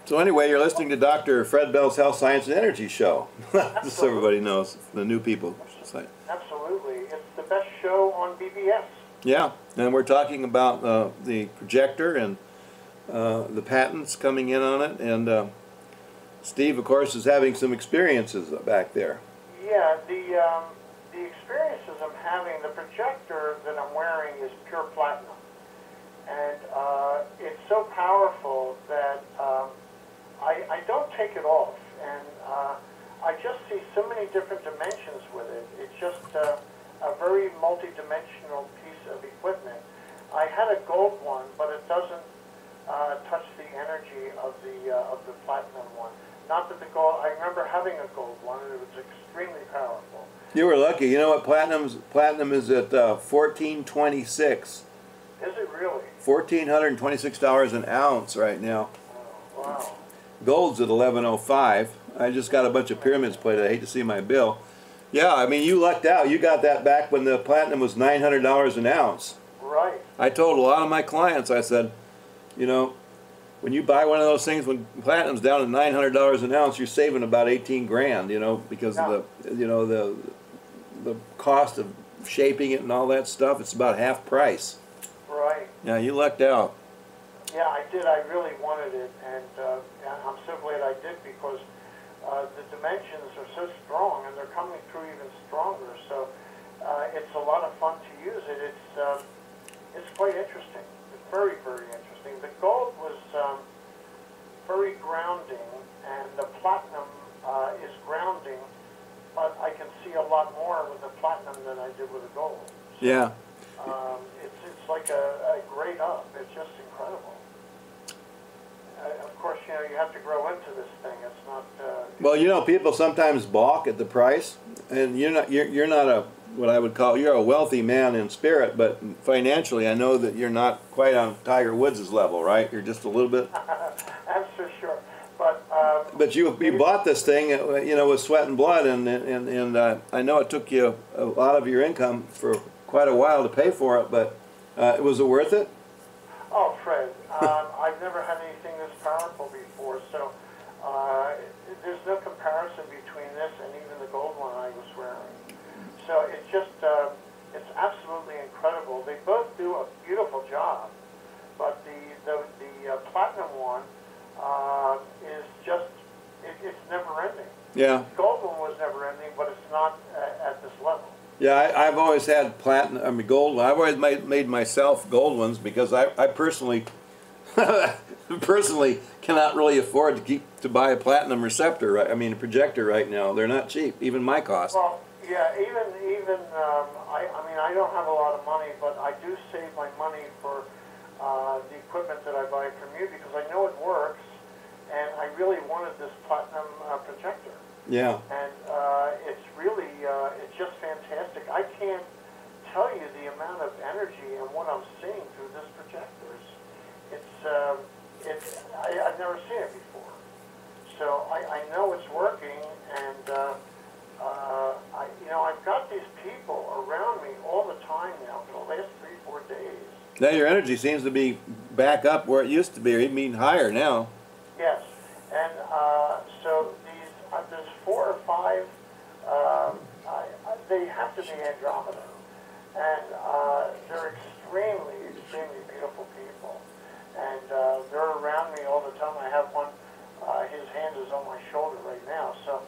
So anyway, you're listening to Dr. Fred Bell's Health, Science, and Energy Show. Just so everybody knows, the new people. Absolutely. It's the best show on BBS. Yeah, and we're talking about the projector and the patents coming in on it. And Steve, of course, is having some experiences back there. Yeah, the experiences I'm having, the projector that I'm wearing is pure platinum. And it's so powerful that I don't take it off, and I just see so many different dimensions with it. It's just a very multi-dimensional piece of equipment. I had a gold one, but it doesn't touch the energy of the platinum one. Not that the gold, I remember having a gold one, and it was extremely powerful. You were lucky. You know what, platinum is at $14.26. Is it really? $1,426 an ounce right now. Oh, wow. Gold's at $11.05. I just got a bunch of pyramids plated. I hate to see my bill. Yeah, I mean, you lucked out. You got that back when the platinum was $900 an ounce. Right. I told a lot of my clients, I said, you know, when you buy one of those things when platinum's down to $900 an ounce, you're saving about 18 grand, you know, because of the, you know, the cost of shaping it and all that stuff. It's about half price. Right. Yeah, you lucked out. Yeah, I did. I really wanted it, and I'm so glad I did, because the dimensions are so strong, and they're coming through even stronger. So it's a lot of fun to use it. It's quite interesting. It's very, very interesting. The gold was very grounding, and the platinum is grounding, but I can see a lot more with the platinum than I did with the gold. So, yeah. It's like a grade up. It's just incredible. Of course, you know, you have to grow into this thing. It's not. Well, you know, people sometimes balk at the price, and you're not a, what I would call, you're a wealthy man in spirit, but financially, I know that you're not quite on Tiger Woods' level, right? You're just a little bit. That's for sure. But you bought this thing, you know, with sweat and blood, and I know it took you a lot of your income for quite a while to pay for it, but was it worth it? Oh, Fred, I've never had anything this powerful before, so there's no comparison between this and even the gold one I was wearing. So it's just, it's absolutely incredible. They both do a beautiful job, but the platinum one is just, it's never ending. Yeah. The gold one was never ending, but it's not at this level. Yeah, I've always had platinum, I mean gold. I've always made myself gold ones because I personally cannot really afford to buy a platinum receptor. Right? I mean a projector right now. They're not cheap, even my cost. Well, yeah, even I mean I don't have a lot of money, but I do save my money for the equipment that I buy from you, because I know it works, and I really wanted this platinum projector. Yeah. And it's really, it's just fantastic. I can't tell you the amount of energy and what I'm seeing through this projector. I've never seen it before. So I know it's working, and you know, I've got these people around me all the time now for the last 3-4 days. Now your energy seems to be back up where it used to be, or even higher now. Yes, and so there's 4 or 5, they have to be Andromeda, and they're extremely, extremely beautiful people, and they're around me all the time. I have one, his hand is on my shoulder right now, so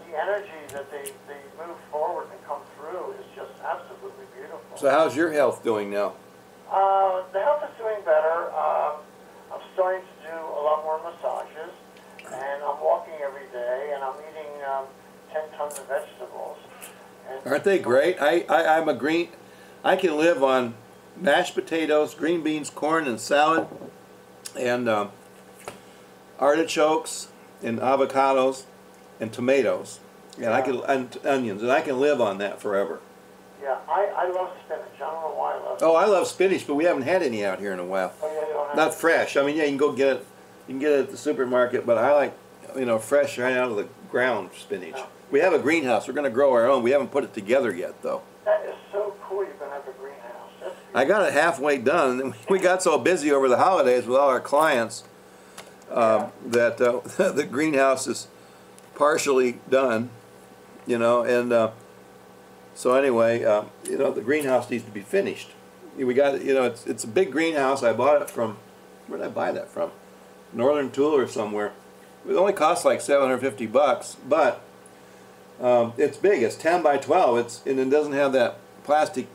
the energy that they move forward and come through is just absolutely beautiful. So how's your health doing now? The health is doing better. I'm starting to do a lot more massages, and I'm walking every day, and I'm eating 10 tons of vegetables. And aren't they great? I can live on mashed potatoes, green beans, corn, and salad, and artichokes, and avocados, and tomatoes, and and onions, and I can live on that forever. Yeah, I love spinach. I don't know why I love it. Oh, I love spinach, but we haven't had any out here in a while. Oh, yeah, you don't have Not fresh. I mean, yeah, you can go get it. You can get it at the supermarket, but I like, you know, fresh right out of the ground spinach. Yeah. We have a greenhouse. We're going to grow our own. We haven't put it together yet, though. That is so cool. You're going to have a greenhouse. That's I got it halfway done, and we got so busy over the holidays with all our clients. that the greenhouse is partially done, you know, and so anyway, you know, the greenhouse needs to be finished. We got, you know, it's a big greenhouse. I bought it from, where did I buy that from? Northern Tool or somewhere. It only cost like $750, but it's big. It's 10 by 12. And it doesn't have that plastic,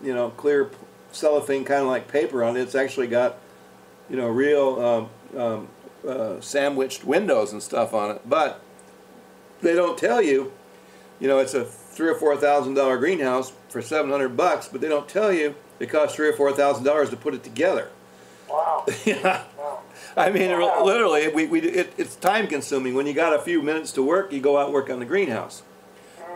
you know, clear cellophane kind of like paper on it. It's actually got, you know, real sandwiched windows and stuff on it. But they don't tell you, you know, it's a $3,000 or $4,000 greenhouse for $700, but they don't tell you it costs $3,000 or $4,000 to put it together. Wow. Yeah. Wow. I mean, Wow. literally, it's time consuming. When you got a few minutes to work, you go out and work on the greenhouse.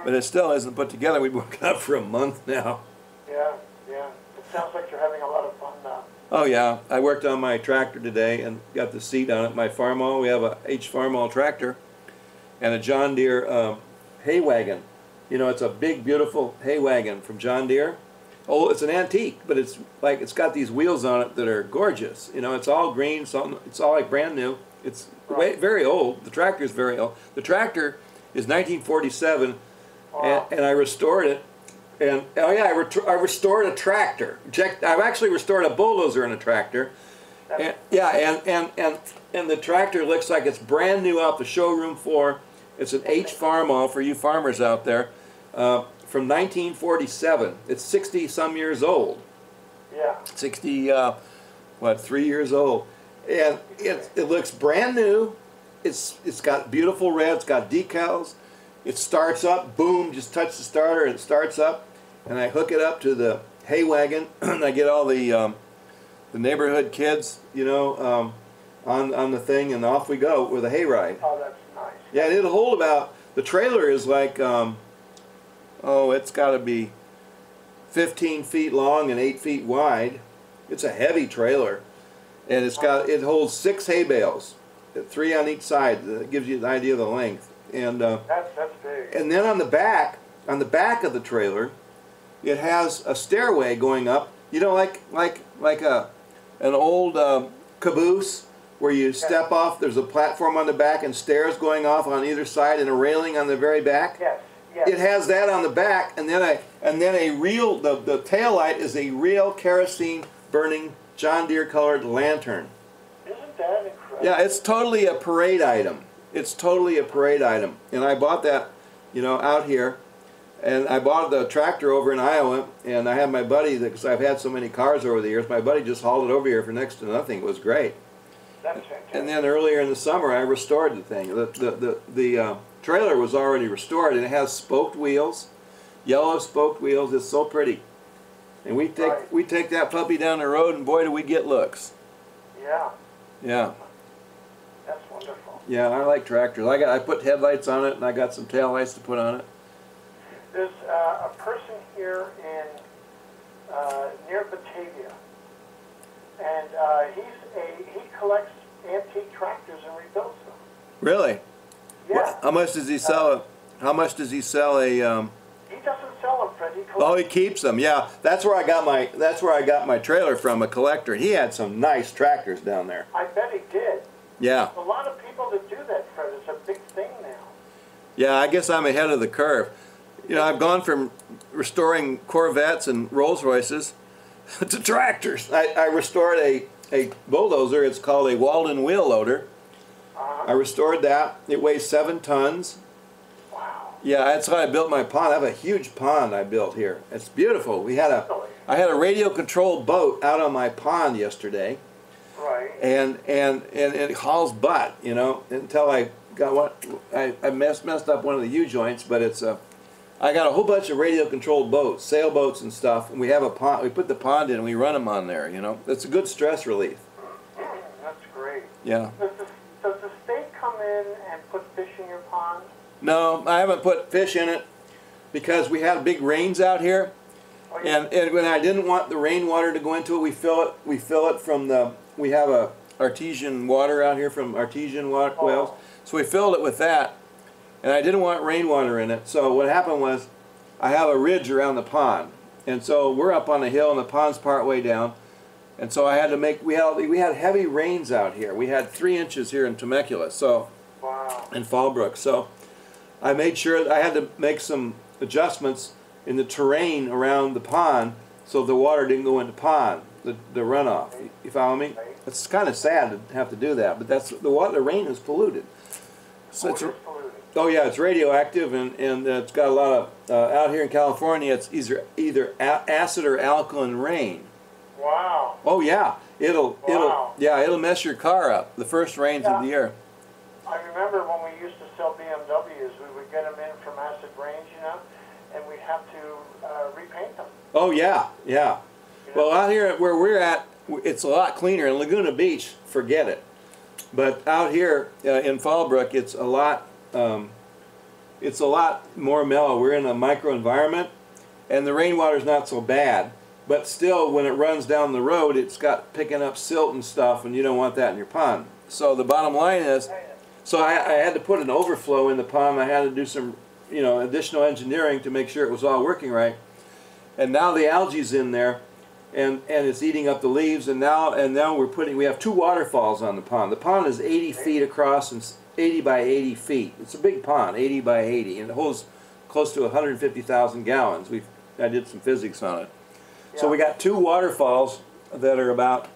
But it still isn't put together. We've worked on it for a month now. Yeah, yeah. It sounds like you're having a lot of fun now. Oh yeah, I worked on my tractor today and got the seat on it. My Farmall, we have a H Farmall tractor and a John Deere hay wagon. You know, it's a big, beautiful hay wagon from John Deere. Oh, it's an antique, but it's like it's got these wheels on it that are gorgeous. You know, it's all green, so it's all like brand new. It's very old. The tractor is very old. The tractor is 1947, wow. and I restored it. And oh yeah, I restored a tractor. I've actually restored a bulldozer and a tractor. And, yeah, and the tractor looks like it's brand new off the showroom floor. It's an H Farmall for you farmers out there. From 1947. It's 60-some years old. Yeah. 60, 3 years old. And it looks brand new. It's got beautiful red. It's got decals. It starts up. Boom! Just touch the starter and it starts up. And I hook it up to the hay wagon. And I get all the neighborhood kids, you know, on the thing, and off we go with a hayride. Oh, that's nice. Yeah, and it'll hold about. The trailer is like. Oh, it's got to be 15 feet long and 8 feet wide. It's a heavy trailer, and it holds 6 hay bales, 3 on each side. That gives you an idea of the length. And that's big. And then on the back of the trailer, it has a stairway going up. You know, like an old caboose where you step off. There's a platform on the back and stairs going off on either side and a railing on the very back. Yes. It has that on the back, and then the tail light is a real kerosene burning John Deere colored lantern. Isn't that incredible? Yeah, it's totally a parade item. It's totally a parade item. And I bought that, you know, out here, and I bought the tractor over in Iowa, and I had my buddy, because I've had so many cars over the years, my buddy just hauled it over here for next to nothing. It was great. That's fantastic. And then earlier in the summer, I restored the thing. The trailer was already restored, and it has spoked wheels, yellow spoked wheels. It's so pretty. And we take that puppy down the road, and boy, do we get looks. Yeah. Yeah. That's wonderful. Yeah, I like tractors. I put headlights on it, and I got some tail lights to put on it. There's a person here in near Batavia, and he collects antique tractors and rebuilds them. Really? Yeah. How much does he sell? How much does he sell a? He doesn't sell them, Fred. He collects. Oh, he keeps them. Yeah, that's where I got my trailer from. A collector. He had some nice tractors down there. I bet he did. Yeah. A lot of people that do that, Fred. It's a big thing now. Yeah, I guess I'm ahead of the curve. You know, I've gone from restoring Corvettes and Rolls Royces to tractors. I restored a bulldozer. It's called a Walden wheel loader. I restored that. It weighs 7 tons. Wow. Yeah, that's how I built my pond. I have a huge pond I built here. It's beautiful. I had a radio controlled boat out on my pond yesterday. Right. And it hauls butt, you know, until I got I messed up one of the U-joints, but I got a whole bunch of radio controlled boats, sailboats and stuff, and we have a pond. We put the pond in and we run them on there, you know. It's a good stress relief. That's great. Yeah. Does the state come in and put fish in your pond? No, I haven't put fish in it because we had big rains out here, oh, yeah. and when I didn't want the rainwater to go into it, we fill it from we have a artesian water out here from artesian wells, so we filled it with that, and I didn't want rainwater in it. So what happened was, I have a ridge around the pond, and so we're up on a hill and the pond's part way down. And so I had to make, we had heavy rains out here. We had 3 inches here in Temecula, so, Wow. in Fallbrook. So I made sure that I had to make some adjustments in the terrain around the pond so the water didn't go into the pond, the runoff. You follow me? Right. It's kind of sad to have to do that, but that's the water. The rain is polluted. So it's, polluted. oh yeah, it's radioactive, and it's got a lot of out here in California. It's either acid or alkaline rain. Wow. Oh yeah, it'll mess your car up. The first rains of the year. I remember when we used to sell BMWs, we would get them in from acid rains, you know, and we'd have to repaint them. Oh yeah, yeah. You know? Well, out here where we're at, it's a lot cleaner. In Laguna Beach, forget it. But out here in Fallbrook, it's a lot more mellow. We're in a microenvironment, and the rainwater's not so bad. But still, when it runs down the road, it's got picking up silt and stuff, and you don't want that in your pond. So the bottom line is, so I had to put an overflow in the pond. I had to do some, you know, additional engineering to make sure it was all working right. And now the algae's in there, and it's eating up the leaves. And now we have 2 waterfalls on the pond. The pond is 80 feet across and 80 by 80 feet. It's a big pond, 80 by 80, and it holds close to 150,000 gallons. I did some physics on it. So we got 2 waterfalls that are about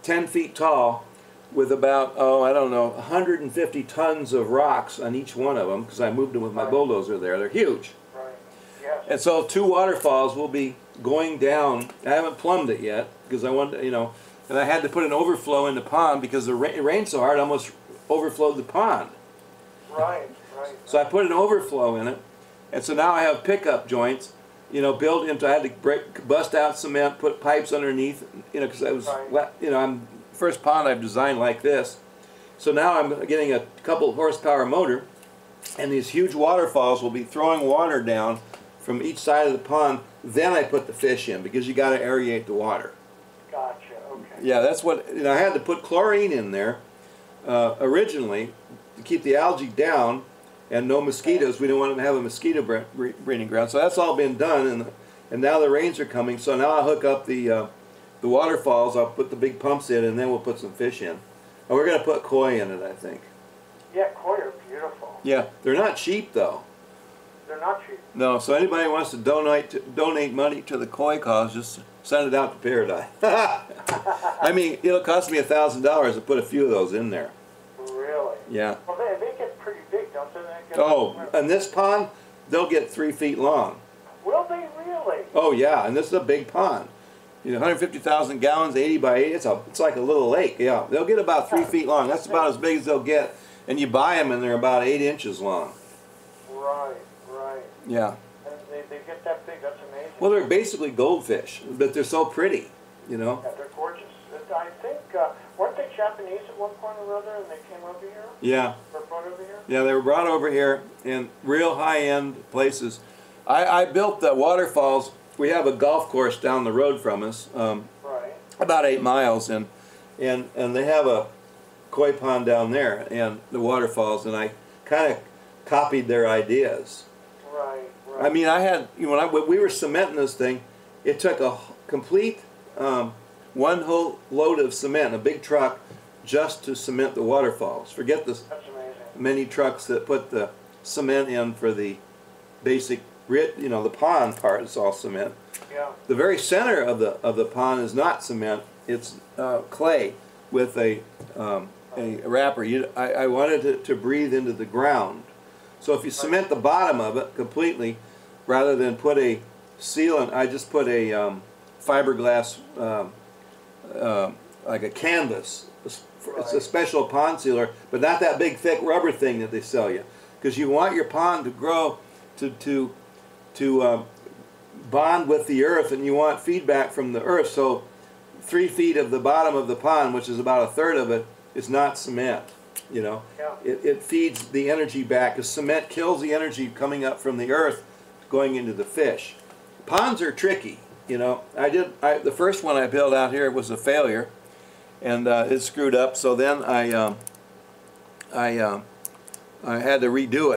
10 feet tall, with about, I don't know, 150 tons of rocks on each one of them, because I moved them with my bulldozer there. They're huge. Right. Yes. And so 2 waterfalls will be going down. I haven't plumbed it yet, because I wanted, you know, and I had to put an overflow in the pond because it rained so hard, I almost overflowed the pond. Right, right. So I put an overflow in it, and so now I have pickup joints, you know, built into. I had to bust out cement, put pipes underneath, you know, because I was, you know, I'm first pond I've designed like this. So now I'm getting a couple horsepower motor, and these huge waterfalls will be throwing water down from each side of the pond. Then I put the fish in, because you got to aerate the water. Gotcha. Okay. Yeah, that's what. You know, I had to put chlorine in there originally to keep the algae down and no mosquitoes. We don't want them to have a mosquito breeding ground. So that's all been done, and now the rains are coming. So now I'll hook up the waterfalls. I'll put the big pumps in, and then we'll put some fish in. And we're going to put koi in it, I think. Yeah, koi are beautiful. Yeah, they're not cheap though. They're not cheap. No, so anybody who wants to donate money to the koi cause, just send it out to pyradyne. I mean, it'll cost me $1,000 to put a few of those in there. Really? Yeah. Well, they get pretty big, don't they? Oh, and this pond, they'll get 3 feet long. Will they really? Oh yeah, and this is a big pond. You know, 150,000 gallons, 80 by 80. It's like a little lake. Yeah, they'll get about 3 feet long. That's about as big as they'll get. And you buy them, and they're about 8 inches long. Right, right. Yeah. And they get that big. That's amazing. Well, they're basically goldfish, but they're so pretty. You know. Yeah, they're gorgeous. I think weren't they Japanese at one point or other, and they came over here? Yeah. Were brought over here? Yeah, they were brought over here in real high-end places. I built the waterfalls. We have a golf course down the road from us, Right. about 8 miles, and they have a koi pond down there and the waterfalls, and I kind of copied their ideas. Right, right. I mean, I had, you know, when we were cementing this thing, it took a complete one whole load of cement, a big truck, just to cement the waterfalls. Forget this. That's amazing. Many trucks that put the cement in for the basic, you know, the pond part is all cement. Yeah. The very center of the pond is not cement; it's clay with a wrapper. I wanted it to breathe into the ground, so if you cement the bottom of it completely, rather than put a sealant, I just put a fiberglass, like a canvas. It's a special pond sealer, but not that big thick rubber thing that they sell you, because you want your pond to grow to bond with the earth, and you want feedback from the earth. So 3 feet of the bottom of the pond, which is about 1/3 of it, is not cement. You know, Yeah. it feeds the energy back, because cement kills the energy coming up from the earth going into the fish. Ponds are tricky. You know, the first one I built out here was a failure, and it screwed up. So then I had to redo it.